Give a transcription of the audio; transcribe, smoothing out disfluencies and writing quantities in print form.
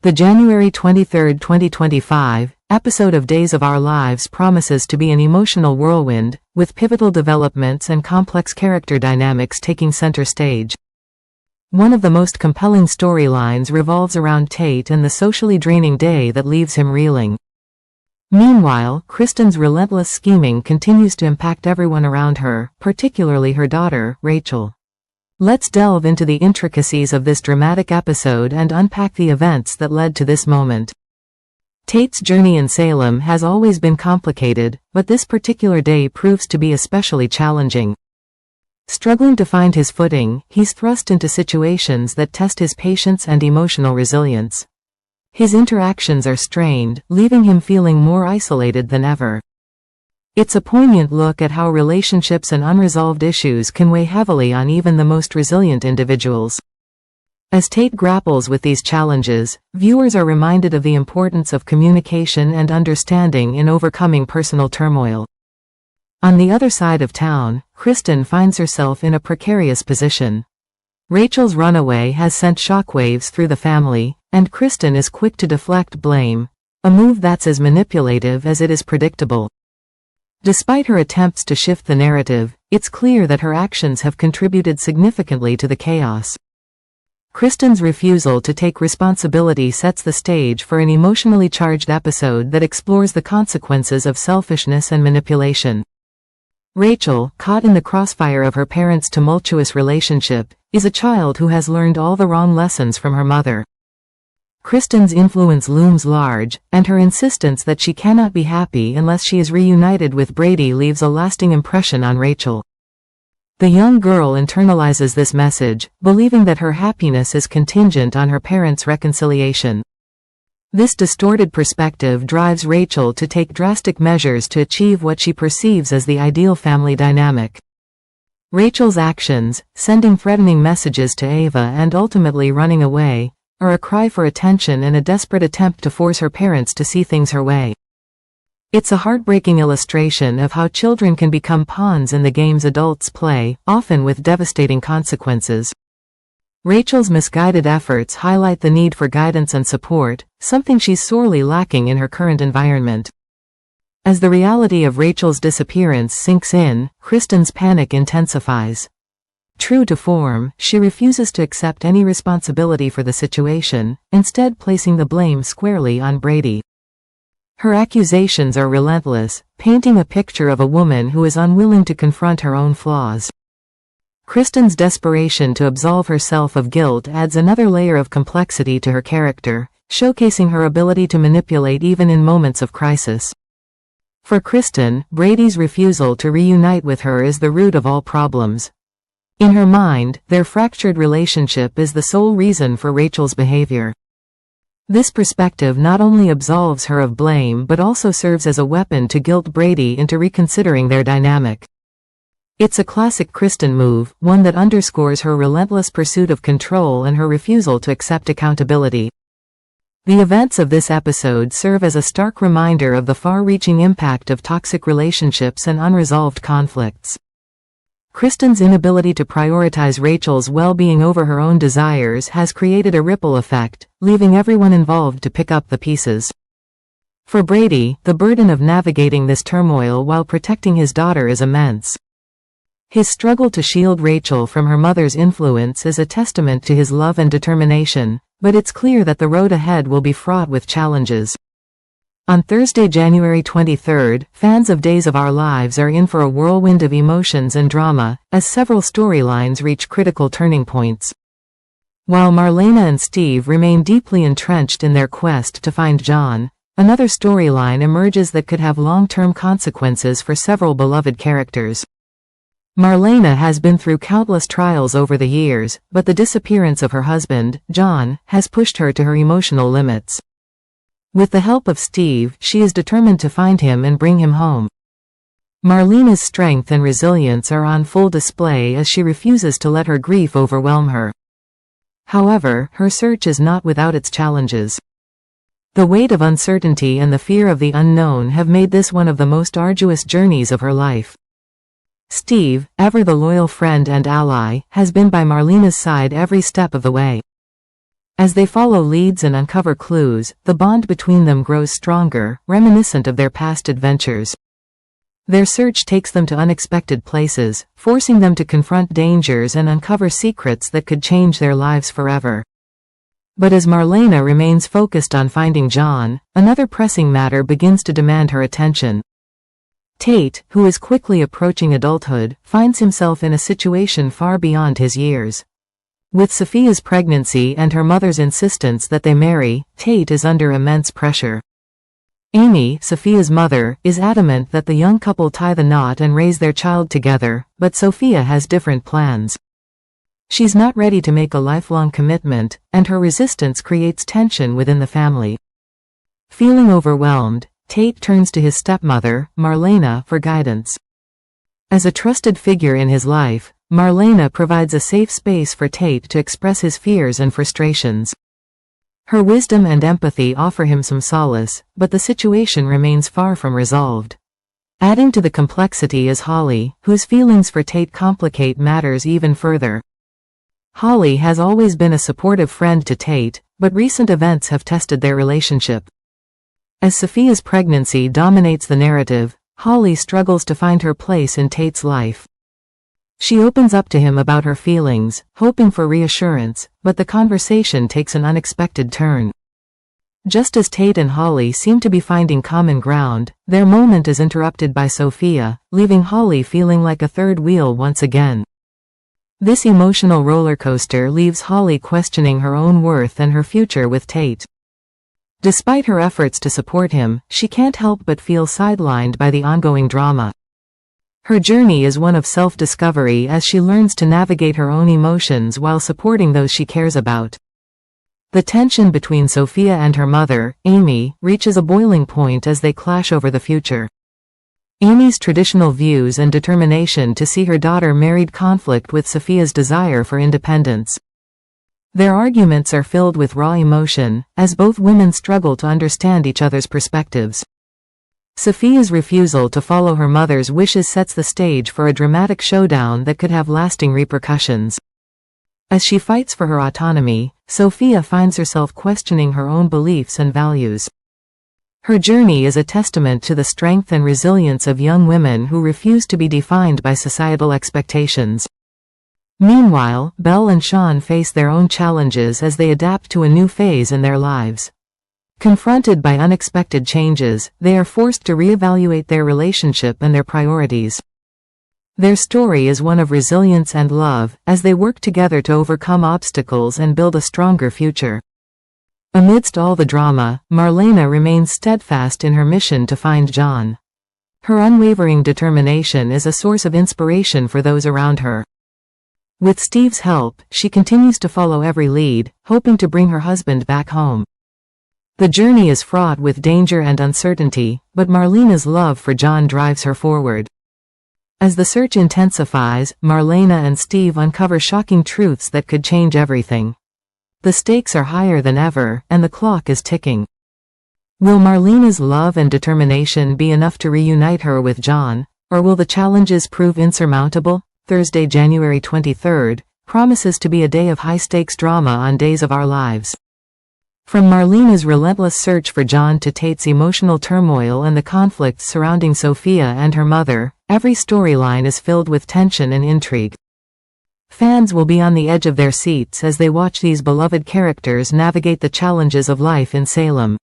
The January 23, 2025, episode of Days of Our Lives promises to be an emotional whirlwind, with pivotal developments and complex character dynamics taking center stage. One of the most compelling storylines revolves around Tate and the socially draining day that leaves him reeling. Meanwhile, Kristen's relentless scheming continues to impact everyone around her, particularly her daughter, Rachel. Let's delve into the intricacies of this dramatic episode and unpack the events that led to this moment. Tate's journey in Salem has always been complicated, but this particular day proves to be especially challenging. Struggling to find his footing, he's thrust into situations that test his patience and emotional resilience. His interactions are strained, leaving him feeling more isolated than ever. It's a poignant look at how relationships and unresolved issues can weigh heavily on even the most resilient individuals. As Tate grapples with these challenges, viewers are reminded of the importance of communication and understanding in overcoming personal turmoil. On the other side of town, Kristen finds herself in a precarious position. Rachel's runaway has sent shockwaves through the family, and Kristen is quick to deflect blame, a move that's as manipulative as it is predictable. Despite her attempts to shift the narrative, it's clear that her actions have contributed significantly to the chaos. Kristen's refusal to take responsibility sets the stage for an emotionally charged episode that explores the consequences of selfishness and manipulation. Rachel, caught in the crossfire of her parents' tumultuous relationship, is a child who has learned all the wrong lessons from her mother. Kristen's influence looms large, and her insistence that she cannot be happy unless she is reunited with Brady leaves a lasting impression on Rachel. The young girl internalizes this message, believing that her happiness is contingent on her parents' reconciliation. This distorted perspective drives Rachel to take drastic measures to achieve what she perceives as the ideal family dynamic. Rachel's actions, sending threatening messages to Ava and ultimately running away, are a cry for attention and a desperate attempt to force her parents to see things her way. It's a heartbreaking illustration of how children can become pawns in the games adults play, often with devastating consequences. Rachel's misguided efforts highlight the need for guidance and support, something she's sorely lacking in her current environment. As the reality of Rachel's disappearance sinks in, Kristen's panic intensifies. True to form, she refuses to accept any responsibility for the situation, instead placing the blame squarely on Brady. Her accusations are relentless, painting a picture of a woman who is unwilling to confront her own flaws. Kristen's desperation to absolve herself of guilt adds another layer of complexity to her character, showcasing her ability to manipulate even in moments of crisis. For Kristen, Brady's refusal to reunite with her is the root of all problems. In her mind, their fractured relationship is the sole reason for Rachel's behavior. This perspective not only absolves her of blame but also serves as a weapon to guilt Brady into reconsidering their dynamic. It's a classic Kristen move, one that underscores her relentless pursuit of control and her refusal to accept accountability. The events of this episode serve as a stark reminder of the far-reaching impact of toxic relationships and unresolved conflicts. Kristen's inability to prioritize Rachel's well-being over her own desires has created a ripple effect, leaving everyone involved to pick up the pieces. For Brady, the burden of navigating this turmoil while protecting his daughter is immense. His struggle to shield Rachel from her mother's influence is a testament to his love and determination, but it's clear that the road ahead will be fraught with challenges. On Thursday, January 23, fans of Days of Our Lives are in for a whirlwind of emotions and drama, as several storylines reach critical turning points. While Marlena and Steve remain deeply entrenched in their quest to find John, another storyline emerges that could have long-term consequences for several beloved characters. Marlena has been through countless trials over the years, but the disappearance of her husband, John, has pushed her to her emotional limits. With the help of Steve, she is determined to find him and bring him home. Marlena's strength and resilience are on full display as she refuses to let her grief overwhelm her. However, her search is not without its challenges. The weight of uncertainty and the fear of the unknown have made this one of the most arduous journeys of her life. Steve, ever the loyal friend and ally, has been by Marlena's side every step of the way. As they follow leads and uncover clues, the bond between them grows stronger, reminiscent of their past adventures. Their search takes them to unexpected places, forcing them to confront dangers and uncover secrets that could change their lives forever. But as Marlena remains focused on finding John, another pressing matter begins to demand her attention. Tate, who is quickly approaching adulthood, finds himself in a situation far beyond his years. With Sophia's pregnancy and her mother's insistence that they marry, Tate is under immense pressure. Amy, Sophia's mother, is adamant that the young couple tie the knot and raise their child together, but Sophia has different plans. She's not ready to make a lifelong commitment, and her resistance creates tension within the family. Feeling overwhelmed, Tate turns to his stepmother, Marlena, for guidance. As a trusted figure in his life, Marlena provides a safe space for Tate to express his fears and frustrations. Her wisdom and empathy offer him some solace, but the situation remains far from resolved. Adding to the complexity is Holly, whose feelings for Tate complicate matters even further. Holly has always been a supportive friend to Tate, but recent events have tested their relationship. As Sophia's pregnancy dominates the narrative, Holly struggles to find her place in Tate's life. She opens up to him about her feelings, hoping for reassurance, but the conversation takes an unexpected turn. Just as Tate and Holly seem to be finding common ground, their moment is interrupted by Sophia, leaving Holly feeling like a third wheel once again. This emotional roller coaster leaves Holly questioning her own worth and her future with Tate. Despite her efforts to support him, she can't help but feel sidelined by the ongoing drama. Her journey is one of self-discovery as she learns to navigate her own emotions while supporting those she cares about. The tension between Sophia and her mother, Amy, reaches a boiling point as they clash over the future. Amy's traditional views and determination to see her daughter married conflict with Sophia's desire for independence. Their arguments are filled with raw emotion, as both women struggle to understand each other's perspectives. Sophia's refusal to follow her mother's wishes sets the stage for a dramatic showdown that could have lasting repercussions. As she fights for her autonomy, Sophia finds herself questioning her own beliefs and values. Her journey is a testament to the strength and resilience of young women who refuse to be defined by societal expectations. Meanwhile, Belle and Sean face their own challenges as they adapt to a new phase in their lives. Confronted by unexpected changes, they are forced to reevaluate their relationship and their priorities. Their story is one of resilience and love, as they work together to overcome obstacles and build a stronger future. Amidst all the drama, Marlena remains steadfast in her mission to find John. Her unwavering determination is a source of inspiration for those around her. With Steve's help, she continues to follow every lead, hoping to bring her husband back home. The journey is fraught with danger and uncertainty, but Marlena's love for John drives her forward. As the search intensifies, Marlena and Steve uncover shocking truths that could change everything. The stakes are higher than ever, and the clock is ticking. Will Marlena's love and determination be enough to reunite her with John, or will the challenges prove insurmountable? Thursday, January 23rd, promises to be a day of high-stakes drama on Days of Our Lives. From Marlena's relentless search for John to Tate's emotional turmoil and the conflicts surrounding Sophia and her mother, every storyline is filled with tension and intrigue. Fans will be on the edge of their seats as they watch these beloved characters navigate the challenges of life in Salem.